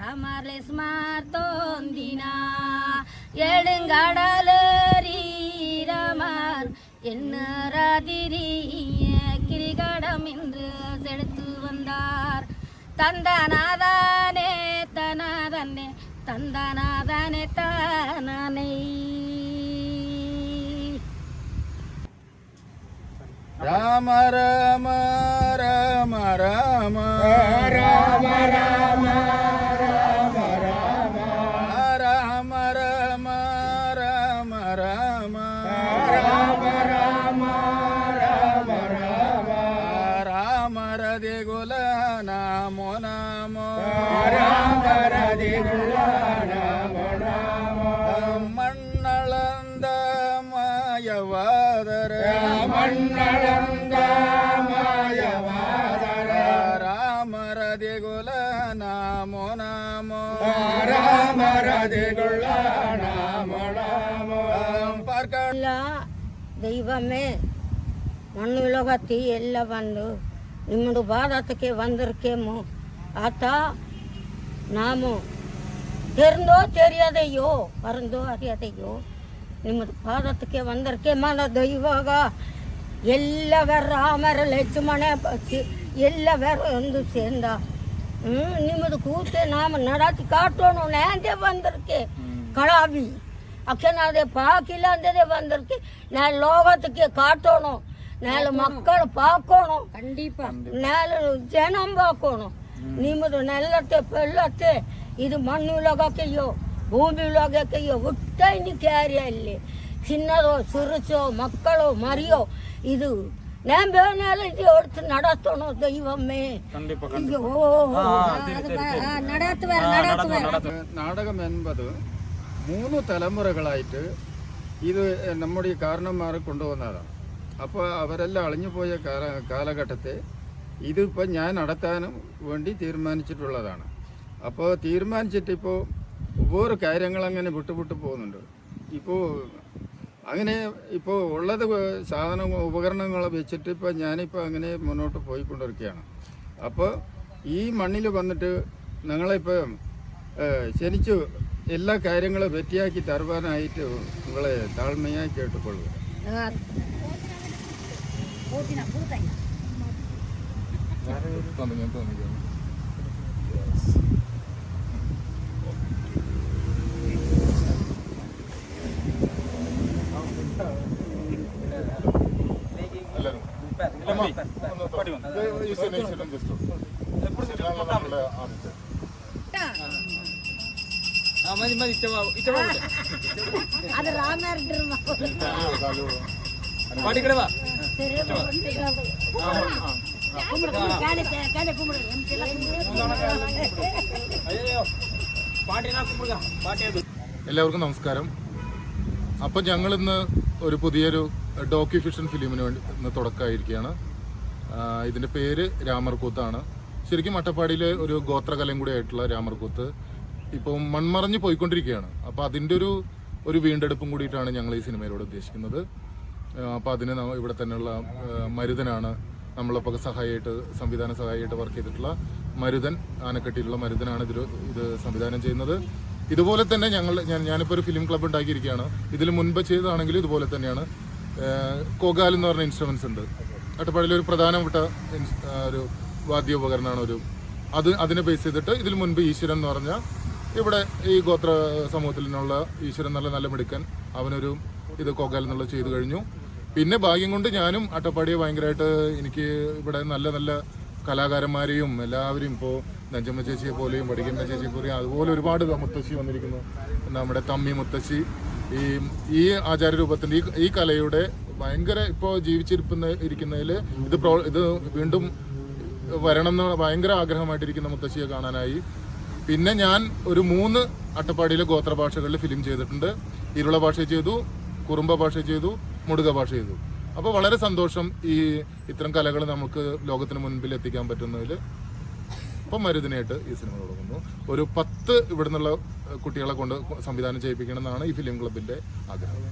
ராமலேஸ்மார் தோந்தினா எழுங்கடலேறி ராமர் எண்ணராதிரிய கிரிகடம் என்று செலுத்து வந்தார். தந்தனாதானே தனதன்னே தந்தனாதானே தானே. ராம ராம ராம ராம ராம ராம ராம ராம ராம ராம ராம ராம ராம ராம ராம ராம ராம ரதி குல நாமோ நாமோ ராம ரதி குல நாமோ நாமோ மண்ணளந்த மாயவாதர மண்ணளந்த மாயவாதர ராம ரதி குல நாமோ நாமோ ರಾಮ ರದಿಗುಳ್ಳ ನಾಮೋ ನಾಮೋ ಎಲ್ಲ ದೈವಮೇ மண்ணுலகத்தை எல்லாம் வந்து நிம்மடு பாதத்துக்கு வந்திருக்கேமோ ஆத்தா நாமோ தெரிந்தோ தெரியாதையோ பறந்தோ அறியாதையோ ನಿಮ್ಮದು ಪಾದಕ್ಕೆ ಬಂದರ್ಕೆ ಮನ ದೈವಾಗ ಎಲ್ಲವರ ರಾಮರ ಲಕ್ಷ್ಮಣ ಎಲ್ಲವರ ಒಂದು ಸೇಂದ ನಿಮ್ಮದು ಕೂತೆ ನಾಮ ನಡಾತಿ ಕಾಟೋಣ ನೇಂದೆ ಬಂದರ್ಕೆ ಕಳಾವಿ ಅಕ್ಷನಾದೆ ಪಾಕಿಲ್ಲ ಅಂದೇ ಬಂದರ್ಕೆ ನಾ ಲೋಕಕ್ಕೆ ಕಾಟೋಣ ನಾಳೆ ಮಕ್ಕಳು ಪಾಕೋಣ ಖಂಡಿತ ನಾಳೆ ಜನ ಪಾಕೋಣ ನಿಮ್ಮದು ನೆಲ್ಲತ್ತೆ ಪೆಲ್ಲತ್ತೆ ಇದು ಮಣ್ಣುಲಗಕ್ಕೆಯೋ ಭೂಮಿ ಉಲಗಕ್ಕೆಯೋ ಹುಟ್ಟೈನಿ ಕ್ಯಾರಿ ಅಲ್ಲಿ ಚಿನ್ನದೋ ಸುರುಚೋ ಮಕ್ಕಳು ಮರಿಯೋ ಇದು ಹೊಡ್ತು ನಡತ್ತೋಣ ದೈವಮ್ಮೆ നാടകം എന്നത് 3 തലമുറകളായിട്ട് ഇത് നമ്മുടെ ഈ കാരണന്മാർ കൊണ്ടുവന്നതാണ്. അപ്പോൾ അവരെല്ലാം അളിഞ്ഞുപോയ കാലഘട്ടത്തെ ഇതിപ്പോൾ ഞാൻ നടത്താനും വേണ്ടി തീരുമാനിച്ചിട്ടുള്ളതാണ്. അപ്പോൾ തീരുമാനിച്ചിട്ടിപ്പോൾ ഓരോ കാര്യങ്ങളങ്ങനെ വിട്ടുവിട്ട് പോകുന്നുണ്ട്. ഇപ്പോൾ അങ്ങനെ ഇപ്പോൾ ഉള്ളത് സാധനം ഉപകരണങ്ങൾ വെച്ചിട്ട് ഇപ്പോൾ ഞാനിപ്പോൾ അങ്ങനെ മുന്നോട്ട് പോയിക്കൊണ്ടിരിക്കുകയാണ്. അപ്പോൾ ഈ മണ്ണിൽ വന്നിട്ട് ഞങ്ങളിപ്പോൾ ശരിച്ചു എല്ലാ കാര്യങ്ങളും വെറ്റിയാക്കി തരുവാനായിട്ട് നിങ്ങളെ താഴ്മയായി കേട്ടുകൊള്ളുക. അത് എല്ലാവർക്കും നമസ്കാരം. അപ്പം ഞങ്ങളിന്ന് ഒരു പുതിയൊരു ഡോക്യു ഫിക്ഷൻ ഫിലിമിന് വേണ്ടി ഇന്ന് തുടക്കമായിരിക്കുകയാണ്. ഇതിൻ്റെ പേര് രാമർകൂത്താണ്. ശരിക്കും അട്ടപ്പാടിയിലെ ഒരു ഗോത്രകലയും കൂടി ആയിട്ടുള്ള രാമർകൂത്ത് ഇപ്പം മൺമറഞ്ഞ് പോയിക്കൊണ്ടിരിക്കുകയാണ്. അപ്പോൾ അതിൻ്റെ ഒരു വീണ്ടെടുപ്പും കൂടിയിട്ടാണ് ഞങ്ങൾ ഈ സിനിമയിലൂടെ ഉദ്ദേശിക്കുന്നത്. അപ്പോൾ അതിന് ഇവിടെ തന്നെയുള്ള മരുതനാണ് നമ്മളപ്പോൾ സംവിധാന സഹായിയായിട്ട് വർക്ക് ചെയ്തിട്ടുള്ള മരുതൻ, ആനക്കട്ടിയിലുള്ള മരുതനാണ് ഇത് സംവിധാനം ചെയ്യുന്നത്. ഇതുപോലെ തന്നെ ഞാനിപ്പോൾ ഒരു ഫിലിം ക്ലബ്ബ് ഉണ്ടാക്കിയിരിക്കുകയാണ്. ഇതിൽ മുൻപ് ചെയ്തതാണെങ്കിലും ഇതുപോലെ തന്നെയാണ്. കോഗാൽ എന്ന് പറഞ്ഞ ഇൻസ്ട്രുമെൻസ് ഉണ്ട്. അട്ടപ്പാടിയിലെ ഒരു പ്രധാനപ്പെട്ട ഒരു വാദ്യോപകരണമാണ്. അതിനെ ബേസ് ചെയ്തിട്ട് ഇതിൽ മുൻപ് ഈശ്വരൻ എന്ന് പറഞ്ഞാൽ ഇവിടെ ഈ ഗോത്ര സമൂഹത്തിൽ നിന്നുള്ള ഈശ്വരൻ നല്ല മിടുക്കൻ അവനൊരു ഇത് കോഗാൽ എന്നുള്ളത് ചെയ്തു കഴിഞ്ഞു. പിന്നെ ഭാഗ്യം കൊണ്ട് ഞാനും അട്ടപ്പാടിയെ ഭയങ്കരമായിട്ട് എനിക്ക് ഇവിടെ നല്ല കലാകാരന്മാരെയും എല്ലാവരെയും ഇപ്പോൾ നഞ്ചമ്മ ചേച്ചിയെ പോലെയും വടികമ്മ ചേച്ചിയെ പോലെയും അതുപോലെ ഒരുപാട് മുത്തശ്ശി വന്നിരിക്കുന്നു. നമ്മുടെ തമ്മി മുത്തശ്ശി ഈ ആചാരരൂപത്തിൻ്റെ ഈ കലയുടെ ഭയങ്കര ഇപ്പോൾ ജീവിച്ചിരിക്കുന്നതിൽ ഇത് വീണ്ടും വരണം എന്ന് ഭയങ്കര ആഗ്രഹമായിട്ടിരിക്കുന്ന മുത്തശ്ശിയെ കാണാനായി. പിന്നെ ഞാൻ ഒരു 3 അട്ടപ്പാടിയിലെ ഗോത്രഭാഷകളിൽ ഫിലിം ചെയ്തിട്ടുണ്ട്. ഇരുള ഭാഷ ചെയ്തു, കുറുമ്പ ഭാഷ ചെയ്തു, മുടുക ഭാഷ ചെയ്തു. അപ്പോൾ വളരെ സന്തോഷം ഇത്തരം കലകൾ നമുക്ക് ലോകത്തിന് മുൻപിൽ എത്തിക്കാൻ പറ്റുന്നതിൽ. അപ്പം മരുതിനായിട്ട് ഈ സിനിമ തുടങ്ങുന്നു. ഒരു 10 ഇവിടെ നിന്നുള്ള കുട്ടികളെ കൊണ്ട് സംവിധാനം ചെയ്യിപ്പിക്കണം എന്നാണ് ഈ ഫിലിം ക്ലബിൻ്റെ ആഗ്രഹം.